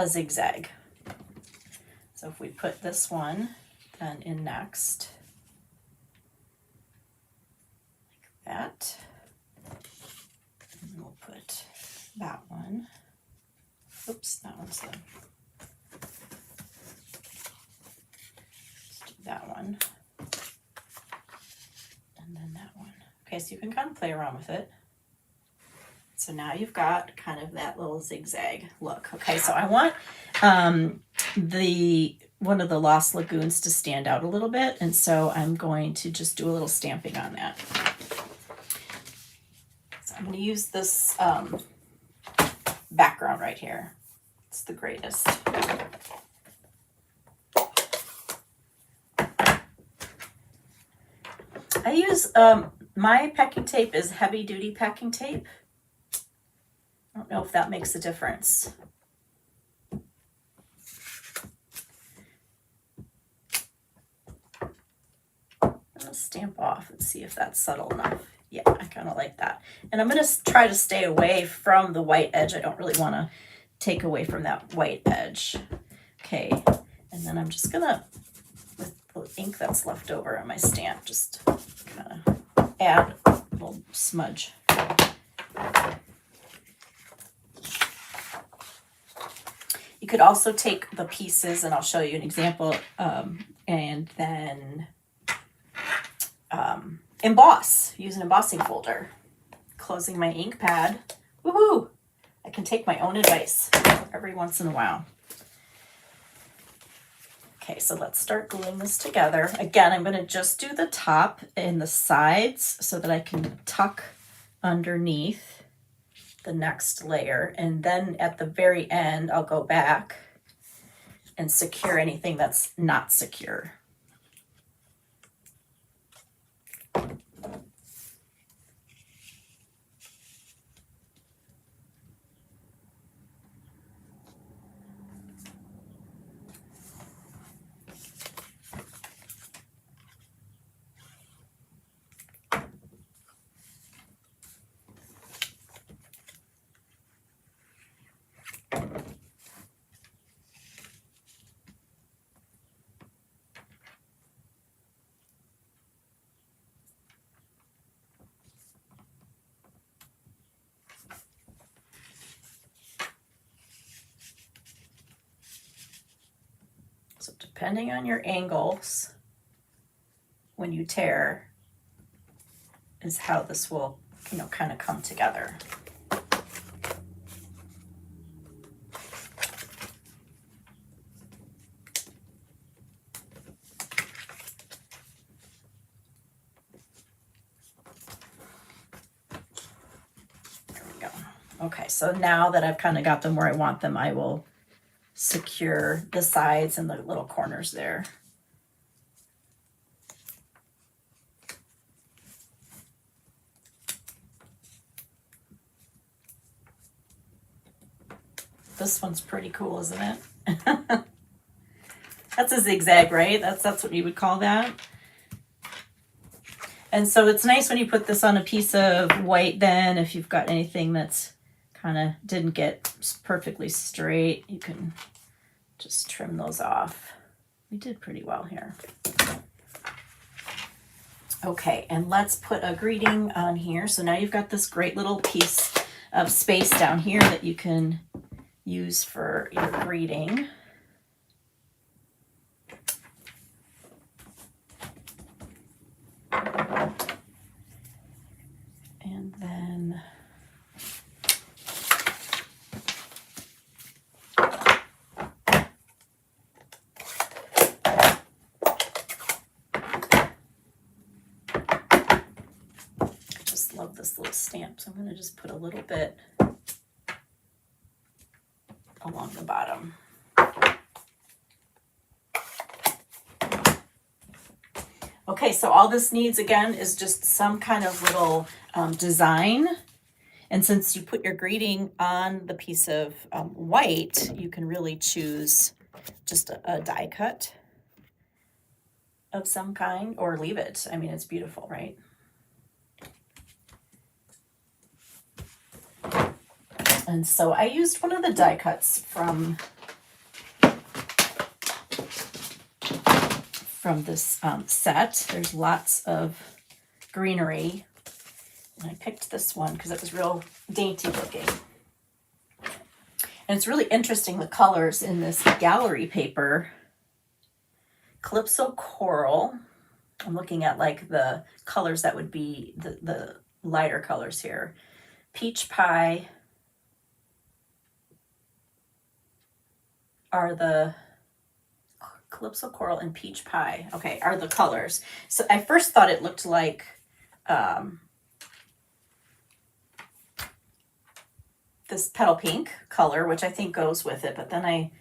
zigzag. So if we put this one then in next, like that. And we'll put that one. Oops, that one's the. Let's do that one. And then that one. Okay, so you can kind of play around with it. So now you've got kind of that little zigzag look. Okay, so I want one of the Lost Lagoons to stand out a little bit, and so I'm going to just do a little stamping on that. So I'm going to use this background right here. It's the greatest. I use, my packing tape is heavy duty packing tape. I don't know if that makes a difference. I'm going to stamp off and see if that's subtle enough. Yeah, I kind of like that. And I'm going to try to stay away from the white edge. I don't really want to take away from that white edge. Okay, and then I'm just going to, with the ink that's left over on my stamp, just kind of add a little smudge. You could also take the pieces, and I'll show you an example, and then emboss. Use an embossing folder. Closing my ink pad. Woohoo! I can take my own advice every once in a while. Okay, so let's start gluing this together. Again, I'm going to just do the top and the sides so that I can tuck underneath the next layer, and then at the very end I'll go back and secure anything that's not secure. So depending on your angles when you tear is how this will, you know, kind of come together. There we go. Okay, so now that I've kind of got them where I want them, I will secure the sides and the little corners there. This one's pretty cool, isn't it? That's a zigzag, right? That's what you would call that. And so it's nice when you put this on a piece of white then, if you've got anything that's kind of didn't get perfectly straight, you can just trim those off. We did pretty well here. Okay, and let's put a greeting on here. So now you've got this great little piece of space down here that you can use for your greeting. And then I just love this little stamp, so I'm going to just put a little bit along the bottom. Okay, so all this needs again is just some kind of little design. And since you put your greeting on the piece of white, you can really choose just a die cut of some kind or leave it. I mean, it's beautiful, right? And so I used one of the die cuts from this set. There's lots of greenery. And I picked this one because it was real dainty looking. And it's really interesting, the colors in this gallery paper. Calypso Coral. I'm looking at like the colors that would be the lighter colors here. Peach Pie are the Calypso Coral and Peach Pie, okay, are the colors. So I first thought it looked like this petal pink color, which I think goes with it, but then I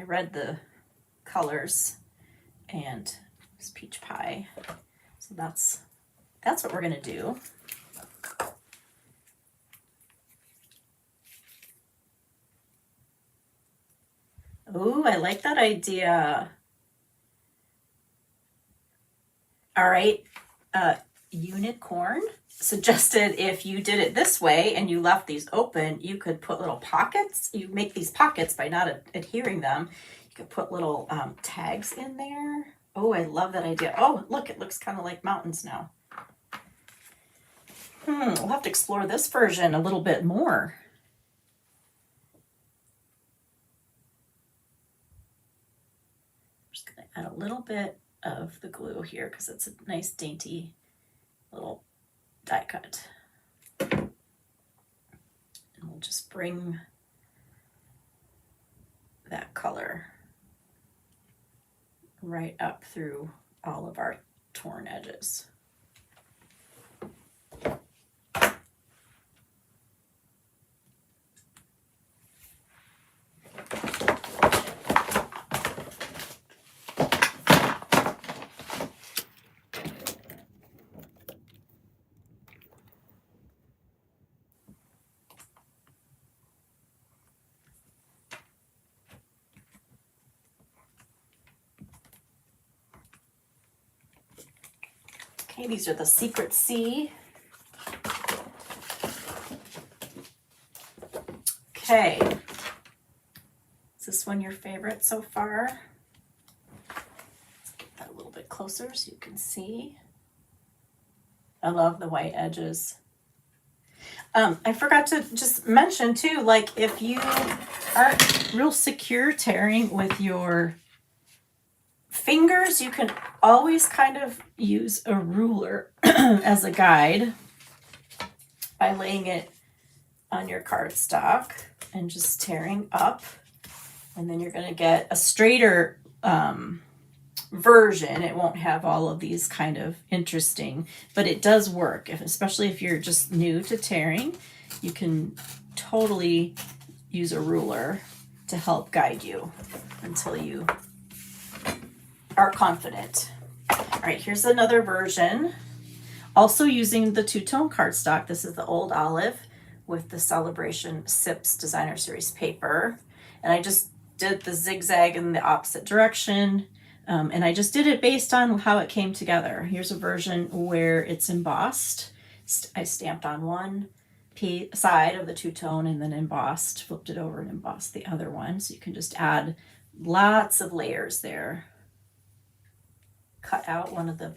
read the colors and it's Peach Pie. So that's what we're gonna do. Ooh, I like that idea. All right, Unicorn suggested if you did it this way and you left these open, you could put little pockets. You make these pockets by not adhering them. You could put little tags in there. Oh, I love that idea. Oh, look, it looks kind of like mountains now. We'll have to explore this version a little bit more. I'm just going to add a little bit of the glue here because it's a nice dainty little die cut. And we'll just bring that color right up through all of our torn edges. Okay, these are the Secret Sea. Okay, is this one your favorite so far? Let's get that a little bit closer so you can see. I love the white edges. I forgot to just mention too, like if you aren't real secure tearing with your Fingers, you can always kind of use a ruler as a guide by laying it on your cardstock and just tearing up. And then you're going to get a straighter version. It won't have all of these kind of interesting, but it does work, especially if you're just new to tearing. You can totally use a ruler to help guide you until you are confident. All right, here's another version. Also using the two-tone cardstock. This is the Old Olive with the Celebration Sips Designer Series paper. And I just did the zigzag in the opposite direction. And I just did it based on how it came together. Here's a version where it's embossed. I stamped on one side of the two-tone and then embossed, flipped it over and embossed the other one. So you can just add lots of layers there. Cut out one of the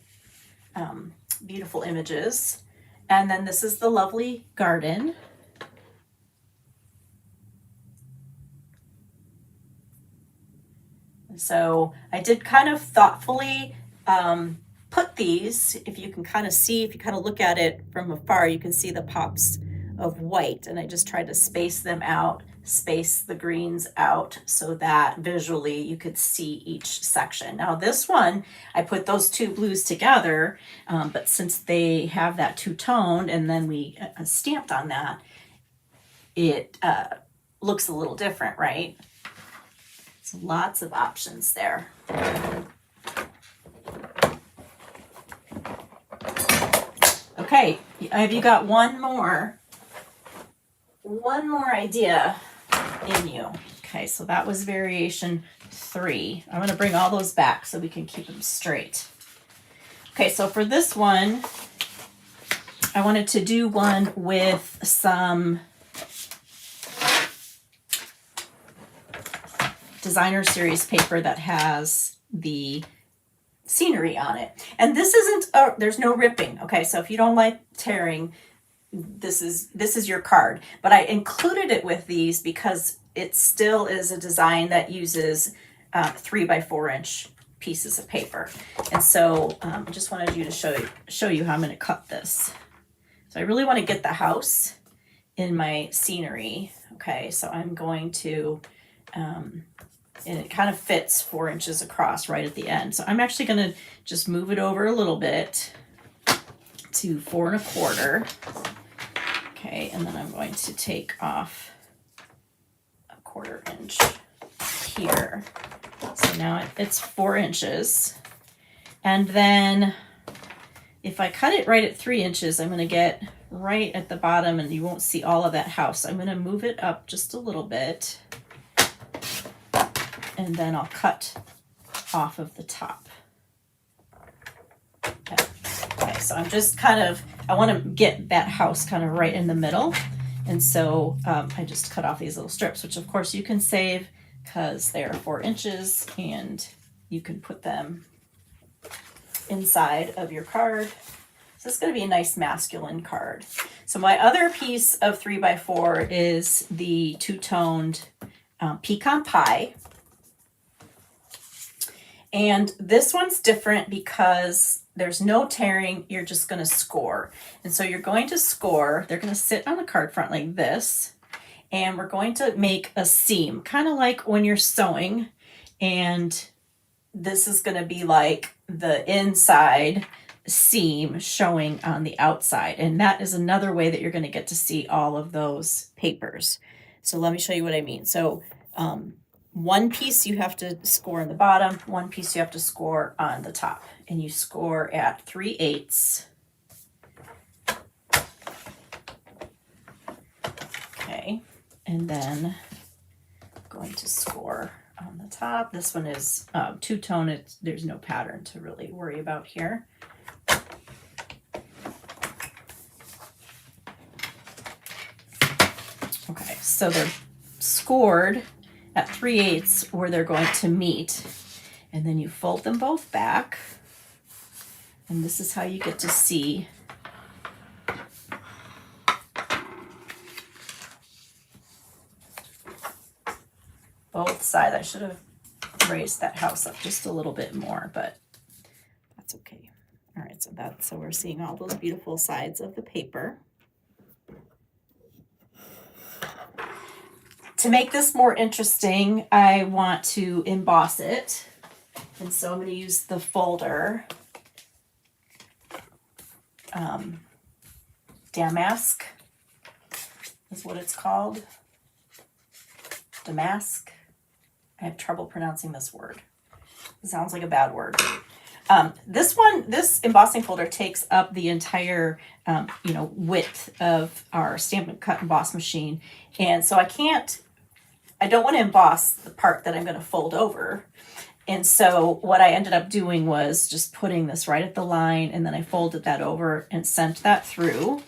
beautiful images. And then this is the lovely garden. So I did kind of thoughtfully put these, if you can kind of see, if you kind of look at it from afar, you can see the pops of white, and I just tried to space them out, space the greens out so that visually you could see each section. Now this one, I put those two blues together, but since they have that two-toned and then we stamped on that, it looks a little different, right? So lots of options there. Okay, have you got one more idea in you? Okay, so that was variation 3. I'm going to bring all those back so we can keep them straight. Okay, so for this one, I wanted to do one with some Designer Series paper that has the scenery on it. And this isn't, there's no ripping. Okay, so if you don't like tearing, this is your card. But I included it with these because it still is a design that uses 3x4 inch pieces of paper. And so I just wanted you to show you how I'm going to cut this. So I really want to get the house in my scenery. Okay, so I'm going to and it kind of fits 4 inches across right at the end. So I'm actually going to just move it over a little bit to 4 1/4. Okay, and then I'm going to take off a 1/4 inch here. So now it's 4 inches. And then if I cut it right at 3 inches, I'm going to get right at the bottom and you won't see all of that house. I'm going to move it up just a little bit. And then I'll cut off of the top. Okay, so I'm just I want to get that house kind of right in the middle. And so I just cut off these little strips, which of course you can save because they're 4 inches and you can put them inside of your card. So it's going to be a nice masculine card. So my other piece of 3x4 is the two-toned pecan pie. And this one's different because there's no tearing, you're just going to score. And so you're going to score, they're going to sit on the card front like this, and we're going to make a seam, kind of like when you're sewing, and this is going to be like the inside seam showing on the outside. And that is another way that you're going to get to see all of those papers. So let me show you what I mean. So, one piece you have to score on the bottom, one piece you have to score on the top, and you score at 3/8. Okay, and then I'm going to score on the top. This one is two-tone. There's no pattern to really worry about here. Okay, so they're scored at 3/8 where they're going to meet, and then you fold them both back, and this is how you get to see both sides. I should have raise that house up just a little bit more, but that's okay. All right, so we're seeing all those beautiful sides of the paper. To make this more interesting, I want to emboss it. And so I'm going to use the folder. Damask is what it's called. Damask. I have trouble pronouncing this word. It sounds like a bad word. This embossing folder takes up the entire, width of our Stampin' Cut emboss machine. And so I don't want to emboss the part that I'm going to fold over. And so what I ended up doing was just putting this right at the line, and then I folded that over and sent that through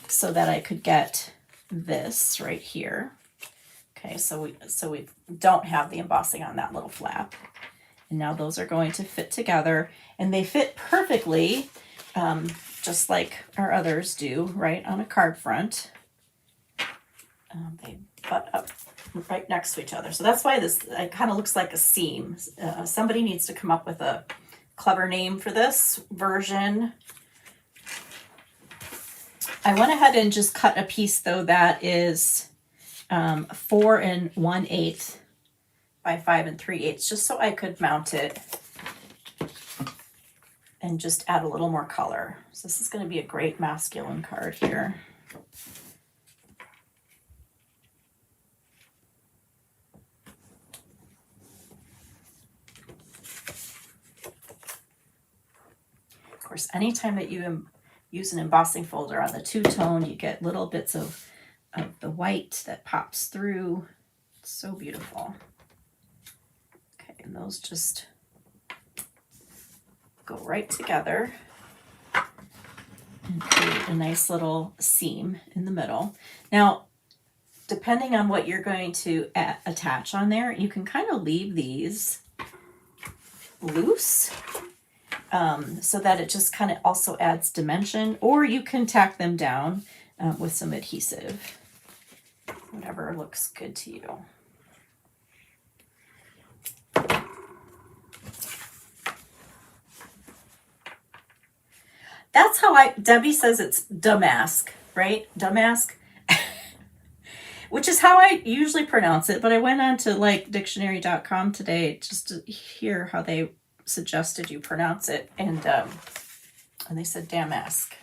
so that I could get this right here. Okay, so we don't have the embossing on that little flap. And now those are going to fit together, and they fit perfectly, just like our others do, right on a card front. They butt up right next to each other. So that's why this kind of looks like a seam. Somebody needs to come up with a clever name for this version. I went ahead and just cut a piece though that is 4 1/8 by 5 3/8, just so I could mount it and just add a little more color. So this is going to be a great masculine card here. Of course, anytime that you use an embossing folder on the two-tone, you get little bits of the white that pops through. It's so beautiful. Okay, and those just go right together and create a nice little seam in the middle. Now, depending on what you're going to attach on there, you can kind of leave these loose so that it just kind of also adds dimension, or you can tack them down with some adhesive, whatever looks good to you. That's how Debbie says it's damask, right? Damask, which is how I usually pronounce it. But I went on to like dictionary.com today just to hear how they suggested you pronounce it. And they said damask.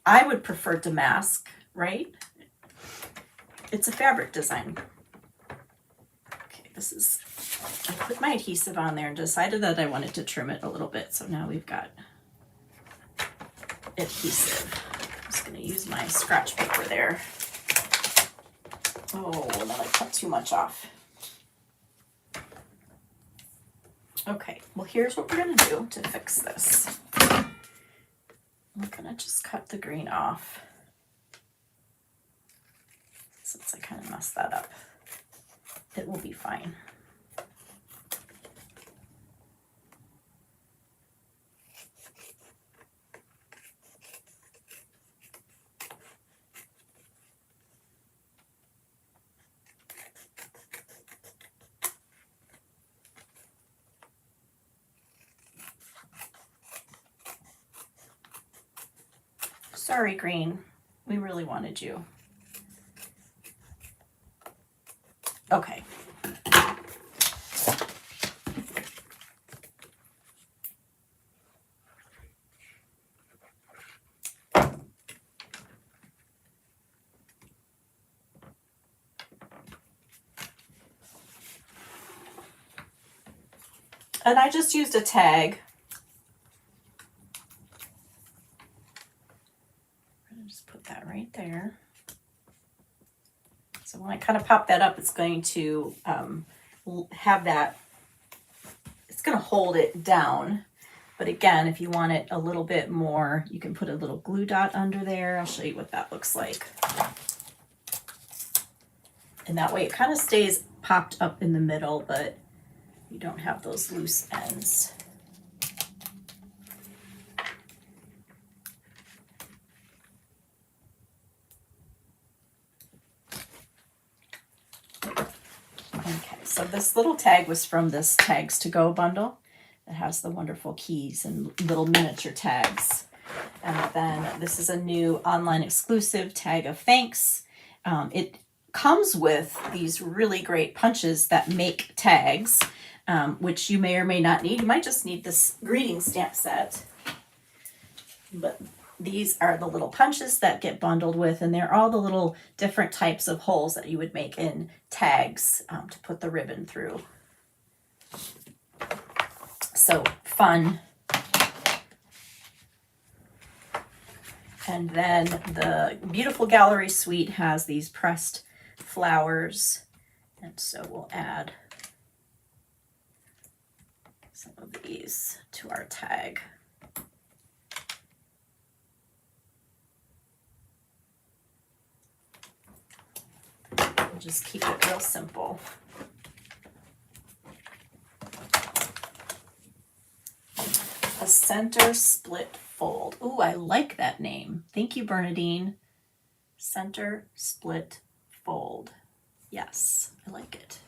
I would prefer damask, right? It's a fabric design. Okay, I put my adhesive on there and decided that I wanted to trim it a little bit. So now we've got adhesive. I'm just going to use my scratch paper there. Oh, and then I cut too much off. Okay, well, here's what we're going to do to fix this. I'm going to just cut the green off since I kind of messed that up. It will be fine. Sorry, green. We really wanted you. Okay. And I just used a tag. That right there. So when I kind of pop that up, it's going to have that, it's going to hold it down. But again, if you want it a little bit more, you can put a little glue dot under there. I'll show you what that looks like. And that way it kind of stays popped up in the middle, but you don't have those loose ends. So this little tag was from this Tags to Go bundle. It has the wonderful keys and little miniature tags. And then this is a new online exclusive tag of thanks. It comes with these really great punches that make tags, which you may or may not need. You might just need this greeting stamp set. But these are the little punches that get bundled with, and they're all the little different types of holes that you would make in tags to put the ribbon through. So fun. And then the beautiful gallery suite has these pressed flowers. And so we'll add some of these to our tag. We'll just keep it real simple. A center split fold. Ooh, I like that name. Thank you, Bernadine. Center split fold. Yes, I like it.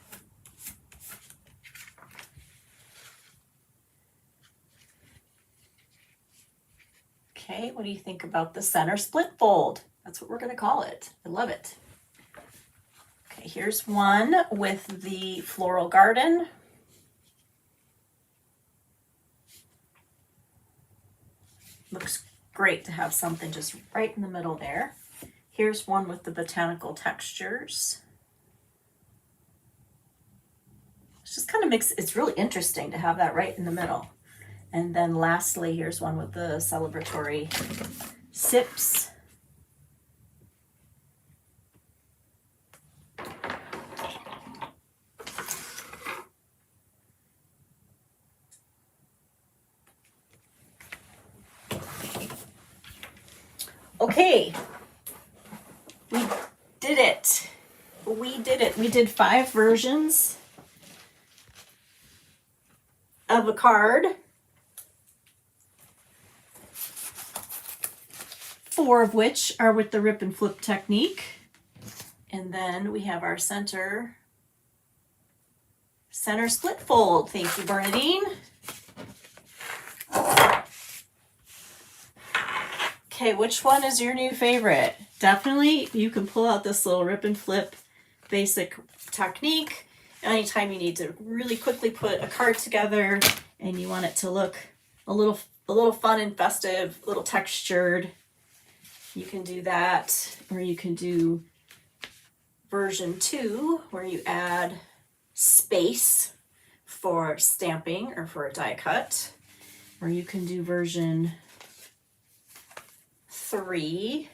Okay, what do you think about the center split fold? That's what we're going to call it. I love it. Okay, here's one with the floral garden. Looks great to have something just right in the middle there. Here's one with the botanical textures. It's just kind of mixed. It's really interesting to have that right in the middle. And then lastly, here's one with the celebratory sips. Okay, we did it. We did it. We did 5 versions of a card. 4 of which are with the rip and flip technique. And then we have our center split fold. Thank you, Bernadine. Okay, which one is your new favorite? Definitely, you can pull out this little rip and flip basic technique anytime you need to really quickly put a card together and you want it to look a little fun and festive, a little textured. You can do that, or you can do version 2 where you add space for stamping or for a die cut, or you can do version 3.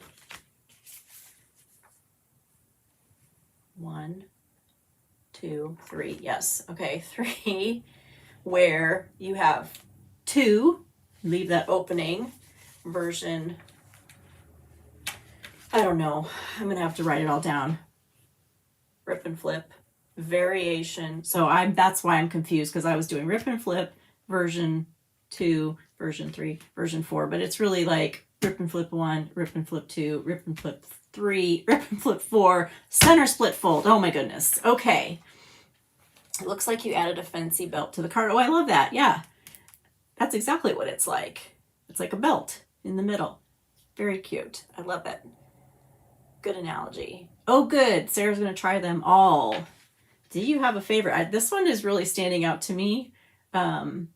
1, 2, 3. Yes. Okay. 3, where you have 2, leave that opening. Version, I don't know. I'm going to have to write it all down. Rip and flip, variation. So that's why I'm confused, because I was doing rip and flip, version 2, version 3, version 4, but it's really like rip and flip 1, rip and flip 2, rip and flip 3, rip and flip 4, center split fold. Oh my goodness. Okay. It looks like you added a fancy belt to the card. Oh, I love that. Yeah. That's exactly what it's like. It's like a belt in the middle. Very cute. I love it. Good analogy. Oh, good. Sarah's going to try them all. Do you have a favorite? This one is really standing out to me. I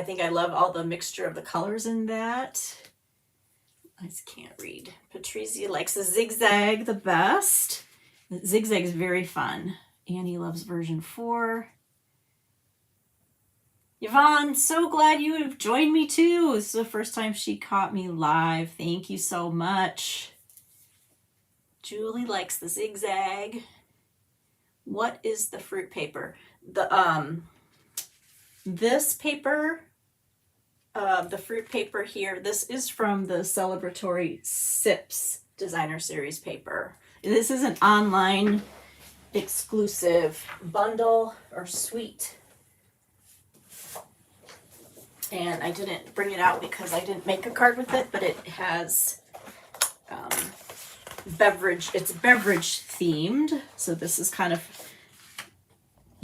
think I love all the mixture of the colors in that. I just can't read. Patrizia likes the zigzag the best. The zigzag is very fun. Annie loves version 4. Yvonne, so glad you have joined me too. This is the first time she caught me live. Thank you so much. Julie likes the zigzag. What is the fruit paper? This paper, the fruit paper here, this is from the celebratory Sips designer series paper. This is an online exclusive bundle or suite. And I didn't bring it out because I didn't make a card with it, but it has beverage, it's beverage themed. So this is kind of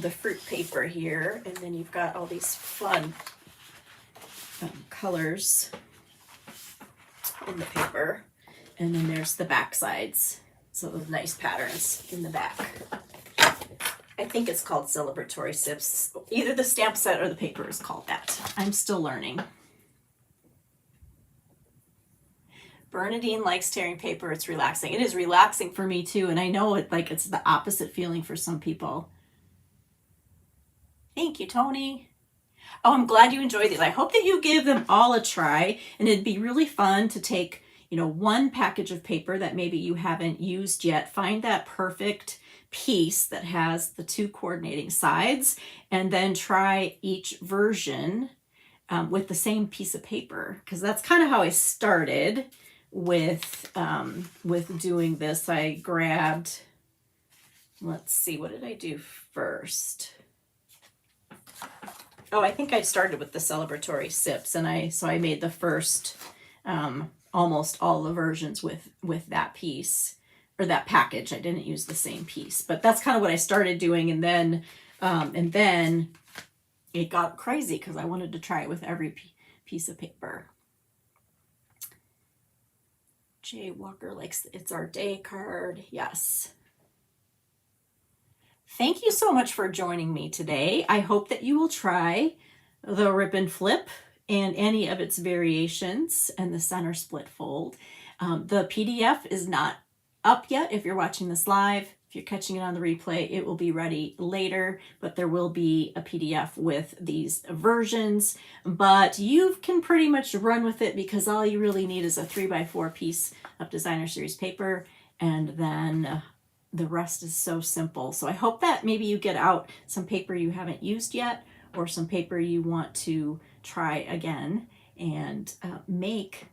the fruit paper here, and then you've got all these fun colors in the paper, and then there's the back sides, so those nice patterns in the back. I think it's called celebratory sips. Either the stamp set or the paper is called that. I'm still learning. Bernadine likes tearing paper. It's relaxing. It is relaxing for me too, and I know it's the opposite feeling for some people. Thank you, Tony. Oh, I'm glad you enjoyed these. I hope that you give them all a try, and it'd be really fun to take, one package of paper that maybe you haven't used yet, find that perfect piece that has the two coordinating sides, and then try each version with the same piece of paper, because that's kind of how I started with doing this. I grabbed, let's see, what did I do first? Oh, I think I started with the celebratory sips, and so I made the first almost all the versions with that piece, or that package. I didn't use the same piece, but that's kind of what I started doing, and then it got crazy because I wanted to try it with every piece of paper. Jay Walker likes It's Our Day card. Yes. Thank you so much for joining me today. I hope that you will try the ribbon flip and any of its variations and the center split fold. The PDF is not up yet if you're watching this live. If you're catching it on the replay, it will be ready later, but there will be a PDF with these versions. But you can pretty much run with it, because all you really need is a 3x4 piece of Designer Series paper, and then the rest is so simple. So I hope that maybe you get out some paper you haven't used yet, or some paper you want to try again, and make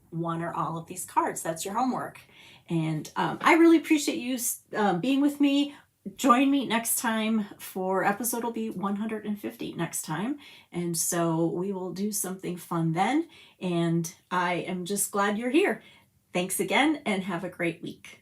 one or all of these cards. That's your homework. And I really appreciate you being with me. Join me next time for episode will be 150 next time. And so we will do something fun then. And I am just glad you're here. Thanks again, and have a great week.